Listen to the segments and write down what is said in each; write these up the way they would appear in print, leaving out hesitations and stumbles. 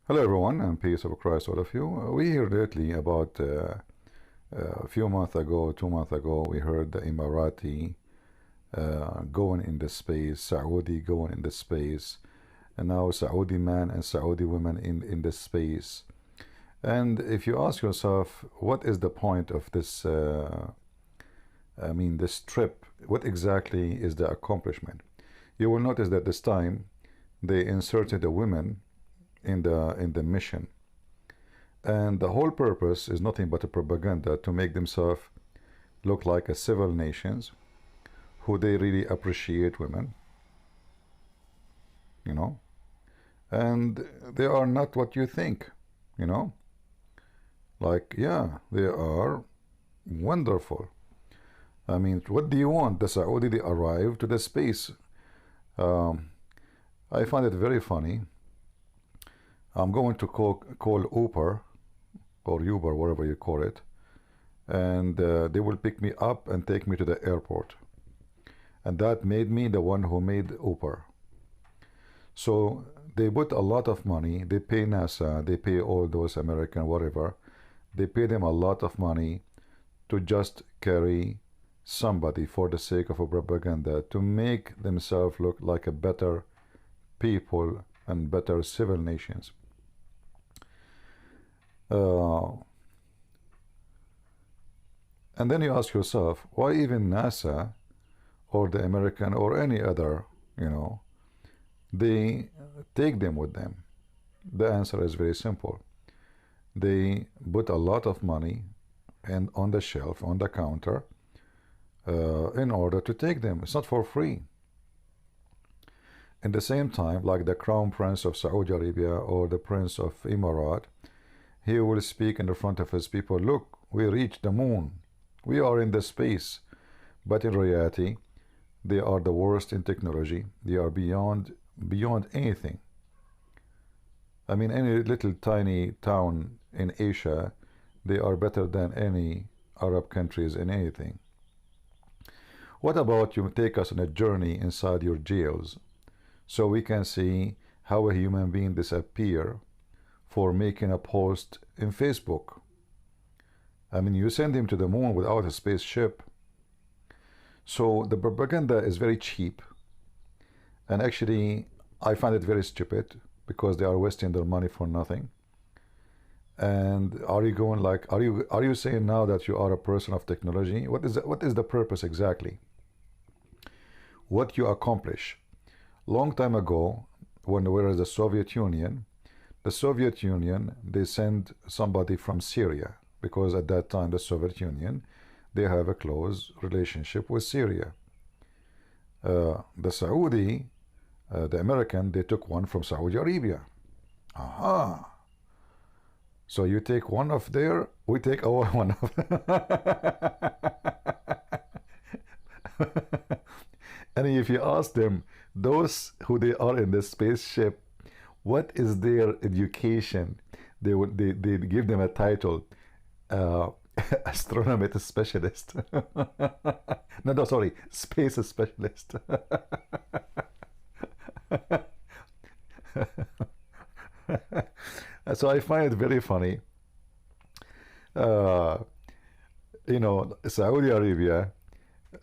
Hello everyone, and peace of Christ all of you. We heard lately about a few months ago, 2 months ago, we heard the Emirati going in the space, Saudi going in the space, and now Saudi man and Saudi women in the space. And if you ask yourself, what is the point of this, this trip, what exactly is the accomplishment? You will notice that this time they inserted a woman in the mission, and the whole purpose is nothing but a propaganda to make themselves look like a civil nations who they really appreciate women, you know, and they are not what you think, you know, like, yeah, they are wonderful. I mean, what do you want? The Saudi, they arrived to the space. I find it very funny. I'm going to call Uber or Uber, whatever you call it, and they will pick me up and take me to the airport. And that made me the one who made Uber. So they put a lot of money. They pay NASA, they pay all those American whatever. They pay them a lot of money to just carry somebody for the sake of a propaganda, to make themselves look like a better people and better civil nations. And then you ask yourself, why even NASA or the American or any other, they take them with them? The answer is very simple. They put a lot of money and on the shelf, on the counter, in order to take them. It's not for free. In the same time, like the Crown Prince of Saudi Arabia or the Prince of Emirat, he will speak in the front of his people, look, we reached the moon. We are in the space. But in reality, they are the worst in technology. They are beyond anything. I mean, any little tiny town in Asia, they are better than any Arab countries in anything. What about you take us on a journey inside your jails so we can see how a human being disappear for making a post in Facebook? I mean, you send him to the moon without a spaceship. So the propaganda is very cheap, and actually I find it very stupid because they are wasting their money for nothing. And are you going like, are you saying now that you are a person of technology? What is the purpose exactly? What you accomplish? Long time ago, when we were in the Soviet Union, they sent somebody from Syria, because at that time the Soviet Union, they have a close relationship with Syria. The Saudi, the American, they took one from Saudi Arabia. Aha! So you take one of there, we take our one of. And if you ask them, those who they are in the spaceship, what is their education? They give them a title, astronomy specialist. No, sorry, space specialist. So I find it very funny. Saudi Arabia,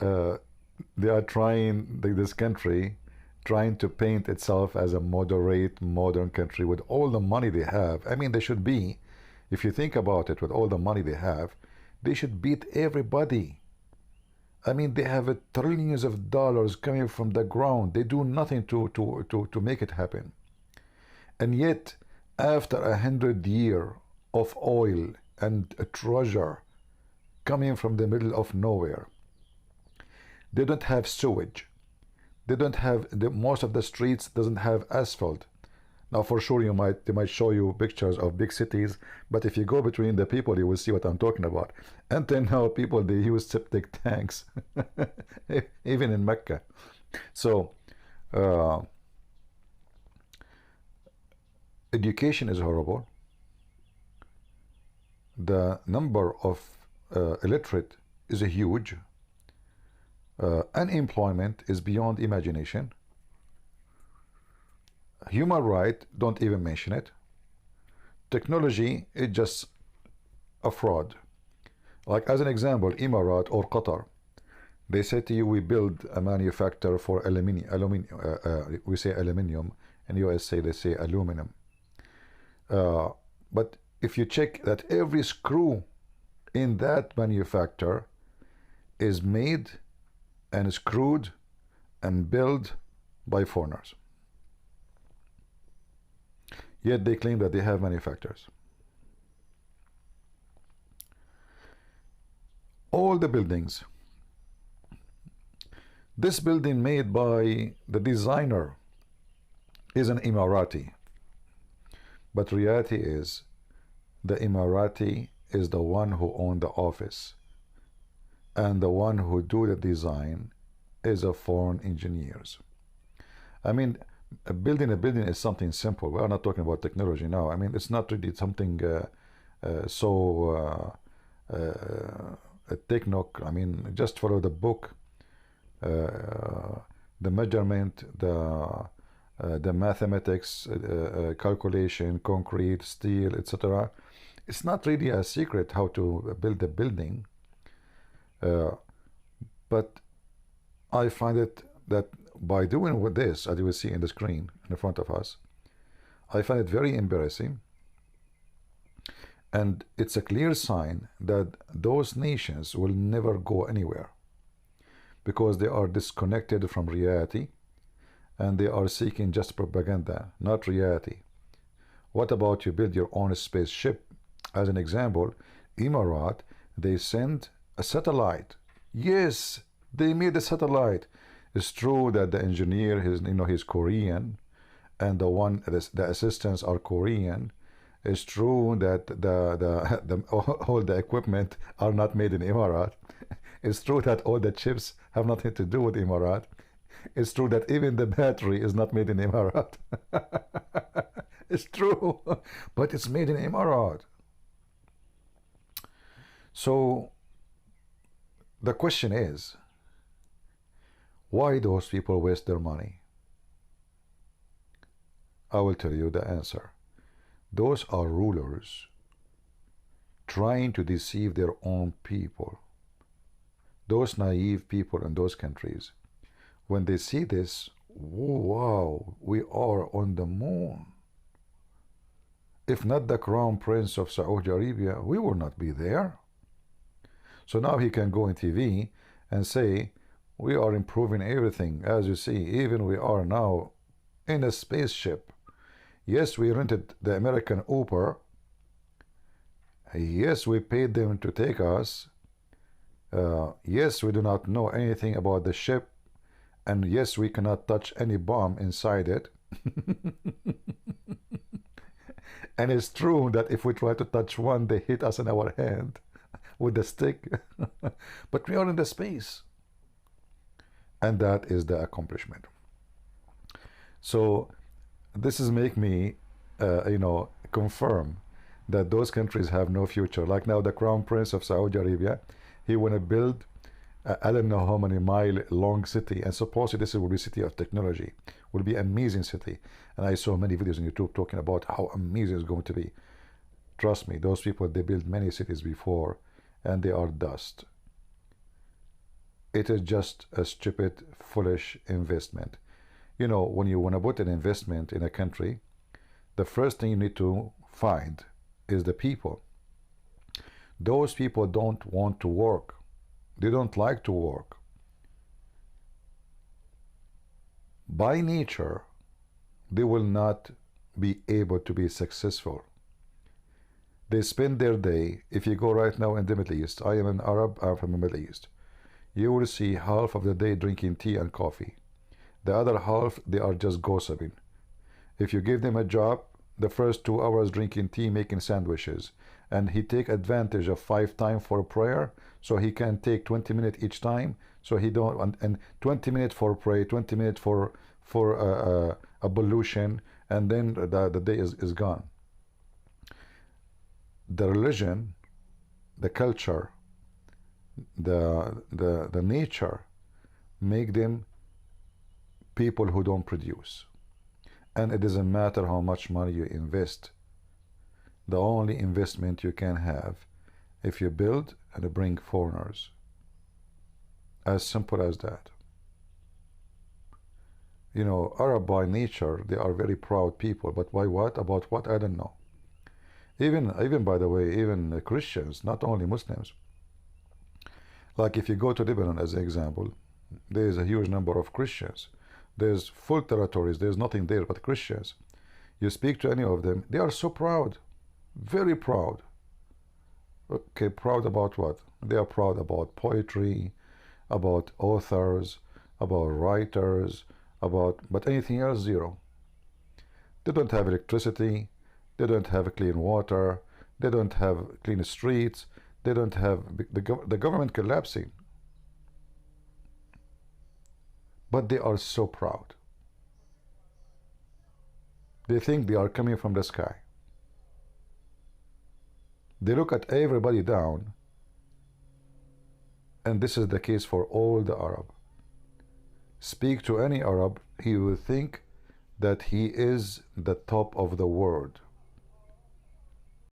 they are trying, this country, trying to paint itself as a moderate, modern country with all the money they have. I mean, they should be, if you think about it, with all the money they have, they should beat everybody. I mean, they have trillions of dollars coming from the ground. They do nothing to make it happen. And yet, after 100 years of oil and a treasure coming from the middle of nowhere, they don't have sewage. They don't have, most of the streets doesn't have asphalt. Now, for sure, they might show you pictures of big cities, but if you go between the people, you will see what I'm talking about. And then now people, they use septic tanks, even in Mecca. So, education is horrible. The number of illiterate is huge. Unemployment is beyond imagination. Human right, don't even mention it. technology is just a fraud. Like as an example, Emirat or Qatar, they say to you, we build a manufacturer for we say aluminium. In USA, they say aluminum. But if you check that every screw in that manufacturer is made and screwed and built by foreigners. Yet they claim that they have manufacturers. All the buildings. This building made by the designer is an Emirati. But reality is the Emirati is the one who owns the office. And the one who do the design is a foreign engineers. I mean, building a building is something simple. We are not talking about technology now. I mean, it's not really something techno. I mean, just follow the book, the measurement, the mathematics, calculation, concrete, steel, etc. It's not really a secret how to build a building. But I find it that by doing with this, as you will see in the screen in front of us, I find it very embarrassing. And it's a clear sign that those nations will never go anywhere because they are disconnected from reality and they are seeking just propaganda, not reality. What about you build your own spaceship? As an example, Emirat, they send a satellite. Yes, they made a satellite. It's true that the engineer, he's Korean, and the assistants are Korean. It's true that all the equipment are not made in Emirat. It's true that all the chips have nothing to do with Emirat. It's true that even the battery is not made in Emirat. It's true, but it's made in Emirat. So the question is, why those people waste their money? I will tell you the answer. Those are rulers trying to deceive their own people. Those naive people in those countries, when they see this, wow, we are on the moon. If not the Crown Prince of Saudi Arabia, we will not be there. So now he can go on TV and say, we are improving everything. As you see, even we are now in a spaceship. Yes, we rented the American Uber. Yes, we paid them to take us. Yes, we do not know anything about the ship. And yes, we cannot touch any bomb inside it. And it's true that if we try to touch one, they hit us in our hand with the stick. But we are in the space. And that is the accomplishment. So this is make me, confirm that those countries have no future. Like now the Crown Prince of Saudi Arabia, he want to build I don't know how many mile long city, and supposedly this will be city of technology, will be amazing city. And I saw many videos on YouTube talking about how amazing it's going to be. Trust me, those people, they built many cities before and they are dust. It is just a stupid, foolish investment. You know, when you want to put an investment in a country, the first thing you need to find is the people. Those people don't want to work. They don't like to work. By nature, they will not be able to be successful. They spend their day, if you go right now in the Middle East, I am an Arab, I'm from the Middle East, you will see half of the day drinking tea and coffee. The other half, they are just gossiping. If you give them a job, the first 2 hours drinking tea, making sandwiches, and he take advantage of 5 times for prayer, so he can take 20 minutes each time, so he don't, and 20 minutes for prayer, 20 minutes for ablution, and then the day is gone. The religion, the culture, the nature make them people who don't produce. And it doesn't matter how much money you invest. the only investment you can have if you build and bring foreigners. As simple as that. You know, Arab by nature, they are very proud people, but by what? About what? I don't know. Even by the way, even Christians, not only Muslims. Like if you go to Lebanon as an example, there is a huge number of Christians. There's full territories, there's nothing there but Christians. You speak to any of them, they are so proud, very proud. Okay, proud about what? They are proud about poetry, about authors, about writers, but anything else, zero. They don't have electricity, they don't have clean water, they don't have clean streets, they don't have the government collapsing. But they are so proud. They think they are coming from the sky. They look at everybody down, and this is the case for all the Arab. Speak to any Arab, he will think that he is the top of the world.